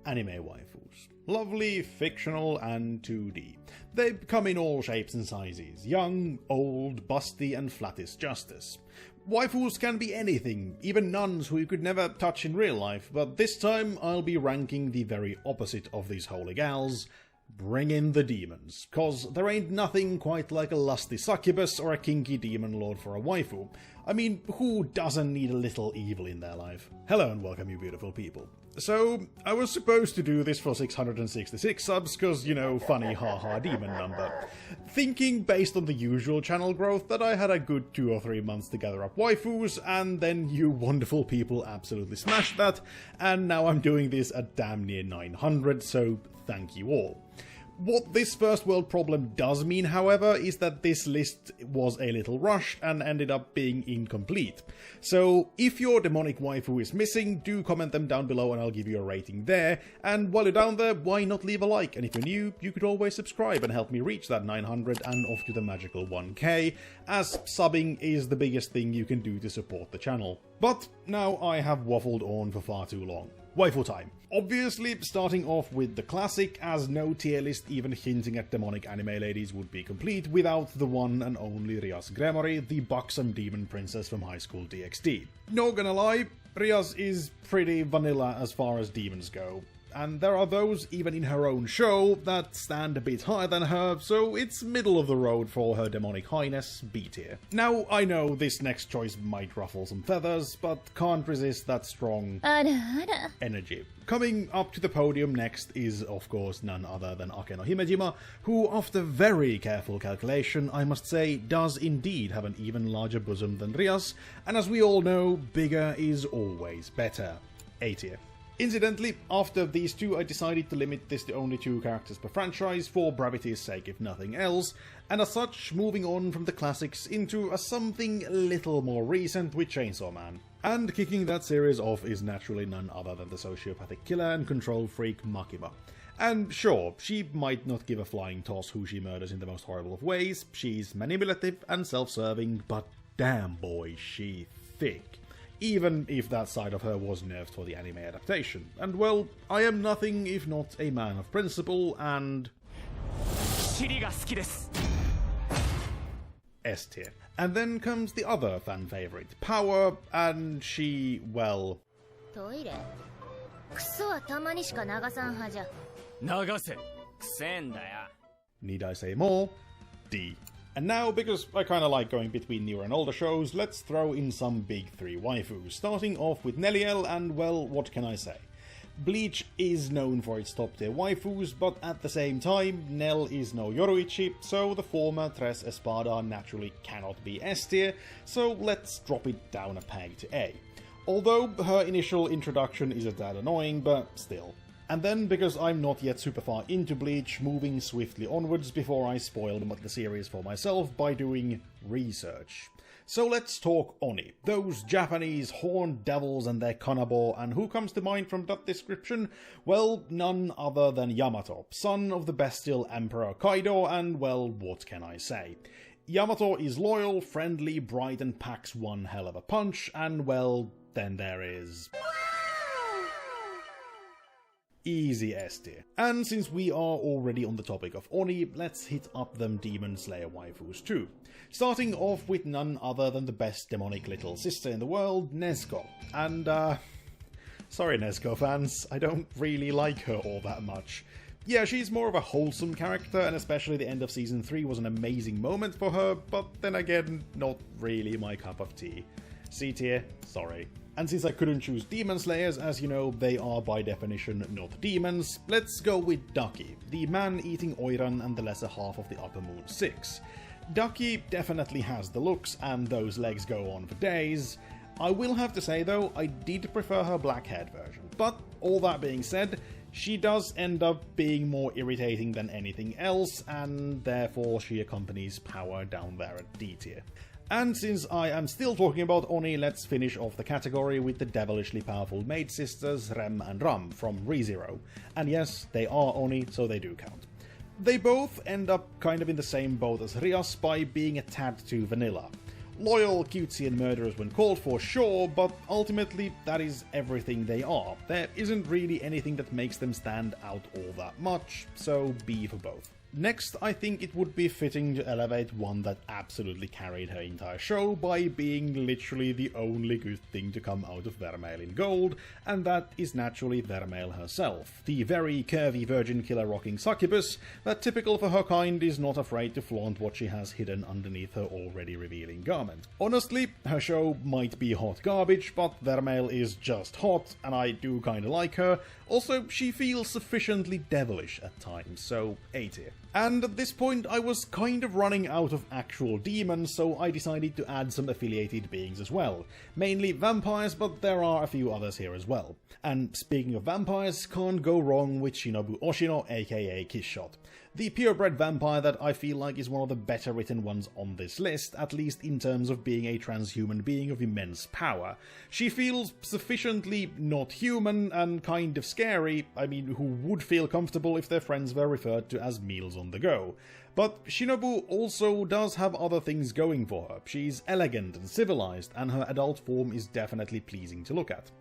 anime waifus. Lovely, fictional, and 2D. They come in all shapes and sizes, young, old, busty, and flat as justice. Waifus can be anything, even nuns who you could never touch in real life, but this time I'll be ranking the very opposite of these holy gals. Bring in the demons, cause there ain't nothing quite like a lusty succubus or a kinky demon lord for a waifu. I mean, who doesn't need a little evil in their life? Hello and welcome, you beautiful people. So, I was supposed to do this for 666 subs, cause, you know, funny haha demon number. Thinking based on the usual channel growth that I had a good 2 or 3 months to gather up waifus, and then you wonderful people absolutely smashed that, and now I'm doing this at damn near 900, so thank you all. What this first world problem does mean, however, is that this list was a little rushed and ended up being incomplete. So if your demonic waifu is missing, do comment them down below and I'll give you a rating there. And while you're down there, why not leave a like? And if you're new, you could always subscribe and help me reach that 900 and off to the magical 1k, as subbing is the biggest thing you can do to support the channel. But now I have waffled on for far too long. Waifu time. Obviously, starting off with the classic, as no tier list even hinting at demonic anime ladies would be complete without the one and only Rias Gremory, the buxom demon princess from Highschool DxD. Not gonna lie, Rias is pretty vanilla as far as demons go. And there are those, even in her own show, that stand a bit higher than her, so it's middle of the road for her demonic highness, B tier. Now, I know this next choice might ruffle some feathers, but can't resist that strong energy. Coming up to the podium next is, of course, none other than Ake no Himejima, who, after very careful calculation, I must say, does indeed have an even larger bosom than Rias, and as we all know, bigger is always better. A tier. Incidentally, after these two I decided to limit this to only 2 characters per franchise for brevity's sake if nothing else, and as such moving on from the classics into a something a little more recent with Chainsaw Man. And kicking that series off is naturally none other than the sociopathic killer and control freak Makima. And sure, she might not give a flying toss who she murders in the most horrible of ways, she's manipulative and self-serving, but damn boy, she thick. Even if that side of her was nerfed for the anime adaptation. And well, I am nothing if not a man of principle and S tier. And then comes the other fan favorite, Power, and she, well... Need I say more? D. And now, because I kinda like going between newer and older shows, let's throw in some big 3 waifus, starting off with Neliel, and well, what can I say? Bleach is known for its top tier waifus, but at the same time, Nell is no Yoruichi, so the former Tres Espada naturally cannot be S tier, so let's drop it down a peg to A. Although her initial introduction is a tad annoying, but still. And then, because I'm not yet super far into Bleach, moving swiftly onwards before I spoil the series for myself by doing research. So let's talk Oni, those Japanese horned devils and their kanabo, and who comes to mind from that description? Well, none other than Yamato, son of the bestial Emperor Kaido, and well, what can I say? Yamato is loyal, friendly, bright, and packs one hell of a punch, and well, then there is... easy S tier. And since we are already on the topic of Oni, let's hit up them Demon Slayer waifus too. Starting off with none other than the best demonic little sister in the world, Nezuko. And sorry Nezuko fans, I don't really like her all that much. Yeah, she's more of a wholesome character, and especially the end of Season 3 was an amazing moment for her, but then again, not really my cup of tea. C tier, sorry. And since I couldn't choose Demon Slayers, as you know, they are by definition not demons, let's go with Ducky, the man-eating Oiran and the lesser half of the Upper Moon 6. Ducky definitely has the looks, and those legs go on for days. I will have to say though, I did prefer her black-haired version. But all that being said, she does end up being more irritating than anything else, and therefore she accompanies Power down there at D tier. And since I am still talking about Oni, let's finish off the category with the devilishly powerful maid sisters Rem and Ram from ReZero. And yes, they are Oni, so they do count. They both end up kind of in the same boat as Rias by being a tad too vanilla. Loyal, cutesy and murderers when called for, sure, but ultimately that is everything they are. There isn't really anything that makes them stand out all that much, so B for both. Next, I think it would be fitting to elevate one that absolutely carried her entire show by being literally the only good thing to come out of Vermeil in Gold, and that is naturally Vermeil herself, the very curvy virgin killer rocking succubus that, typical for her kind, is not afraid to flaunt what she has hidden underneath her already revealing garment. Honestly, her show might be hot garbage, but Vermeil is just hot, and I do kinda like her. Also, she feels sufficiently devilish at times, so A tier. And at this point I was kind of running out of actual demons, so I decided to add some affiliated beings as well. Mainly vampires, but there are a few others here as well. And speaking of vampires, can't go wrong with Shinobu Oshino, aka Kissshot. The purebred vampire that I feel like is one of the better written ones on this list, at least in terms of being a transhuman being of immense power. She feels sufficiently not human and kind of scary, I mean, who would feel comfortable if their friends were referred to as meals on the go. But Shinobu also does have other things going for her. She's elegant and civilized, and her adult form is definitely pleasing to look at.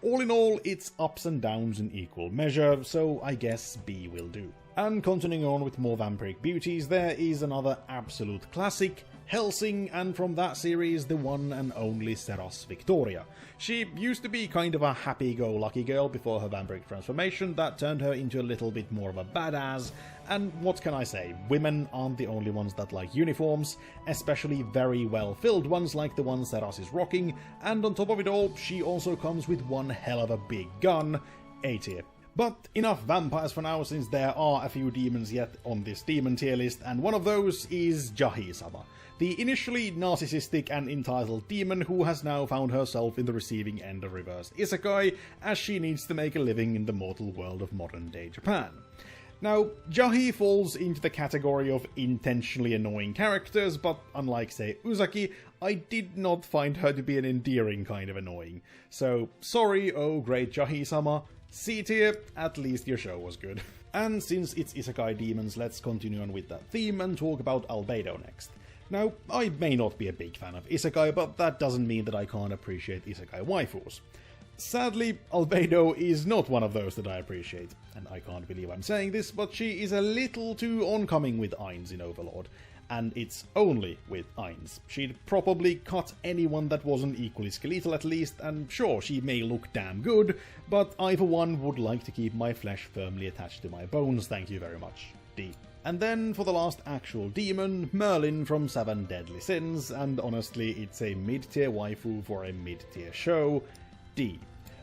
All in all, it's ups and downs in equal measure, so I guess B will do. And continuing on with more vampiric beauties, there is another absolute classic, Helsing, and from that series, the one and only Seras Victoria. She used to be kind of a happy-go-lucky girl before her vampiric transformation that turned her into a little bit more of a badass, and what can I say, women aren't the only ones that like uniforms, especially very well-filled ones like the one Seras is rocking, and on top of it all, she also comes with one hell of a big gun, A tier. But enough vampires for now, since there are a few demons yet on this demon tier list, and one of those is Jahi-sama, the initially narcissistic and entitled demon who has now found herself in the receiving end of reverse isekai, as she needs to make a living in the mortal world of modern-day Japan. Now, Jahi falls into the category of intentionally annoying characters, but unlike, say, Uzaki, I did not find her to be an endearing kind of annoying. So, sorry, oh great Jahi-sama, C tier, at least your show was good. And since it's isekai demons, let's continue on with that theme and talk about Albedo next. Now, I may not be a big fan of isekai, but that doesn't mean that I can't appreciate isekai waifus. Sadly, Albedo is not one of those that I appreciate, and I can't believe I'm saying this, but she is a little too oncoming with Ainz in Overlord. And it's only with Ainz. She'd probably cut anyone that wasn't equally skeletal at least, and sure, she may look damn good, but I for one would like to keep my flesh firmly attached to my bones, thank you very much. D. And then for the last actual demon, Merlin from Seven Deadly Sins, and honestly, it's a mid-tier waifu for a mid-tier show, D.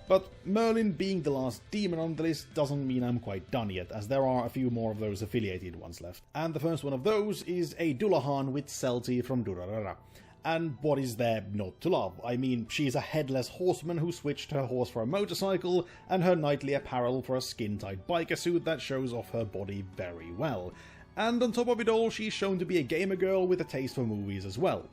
But Merlin being the last demon on the list doesn't mean I'm quite done yet, as there are a few more of those affiliated ones left. And the first one of those is a Dullahan with Celti from Durarara. And what is there not to love? I mean, she's a headless horseman who switched her horse for a motorcycle, and her knightly apparel for a skin-tight biker suit that shows off her body very well. And on top of it all, she's shown to be a gamer girl with a taste for movies as well.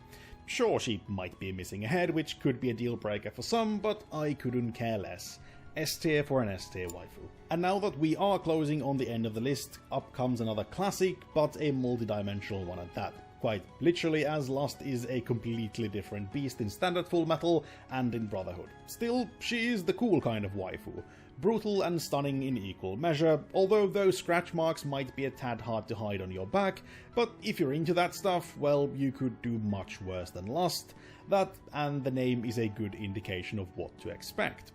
Sure, she might be missing a head, which could be a deal breaker for some, but I couldn't care less. S tier for an S tier waifu. And now that we are closing on the end of the list, up comes another classic, but a multi-dimensional one at that. Quite literally, as Lust is a completely different beast in Standard Full Metal and in Brotherhood. Still, she is the cool kind of waifu. Brutal and stunning in equal measure, although those scratch marks might be a tad hard to hide on your back, but if you're into that stuff, well, you could do much worse than Lust. That, and the name is a good indication of what to expect.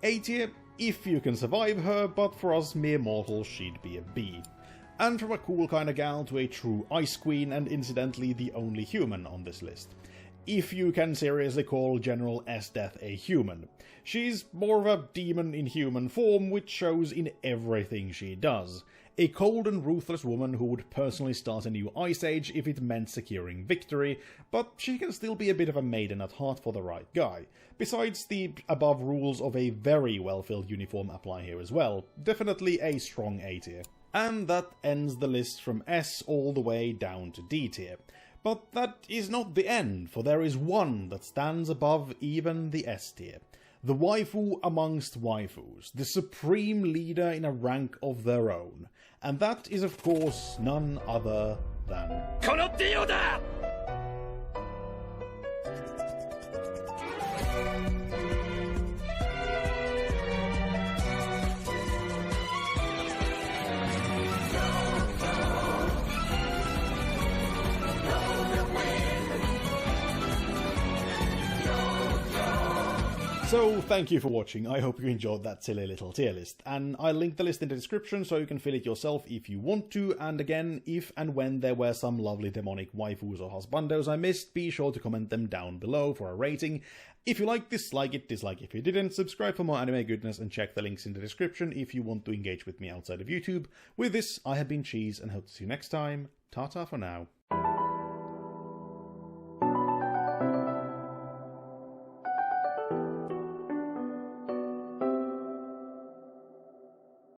A tier, if you can survive her, but for us mere mortals, she'd be a B. And from a cool kind of gal to a true ice queen, and incidentally the only human on this list. If you can seriously call General S-Death a human. She's more of a demon in human form, which shows in everything she does. A cold and ruthless woman who would personally start a new ice age if it meant securing victory, but she can still be a bit of a maiden at heart for the right guy. Besides, the above rules of a very well-filled uniform apply here as well. Definitely a strong A tier. And that ends the list from S all the way down to D tier. But that is not the end, for there is one that stands above even the S tier. The waifu amongst waifus, the supreme leader in a rank of their own. And that is of course none other than... So thank you for watching, I hope you enjoyed that silly little tier list, and I'll link the list in the description so you can fill it yourself if you want to, and again, if and when there were some lovely demonic waifus or husbandos I missed, be sure to comment them down below for a rating. If you liked this, like it, dislike if you didn't, subscribe for more anime goodness and check the links in the description if you want to engage with me outside of YouTube. With this, I have been Cheese and hope to see you next time. Ta-ta for now.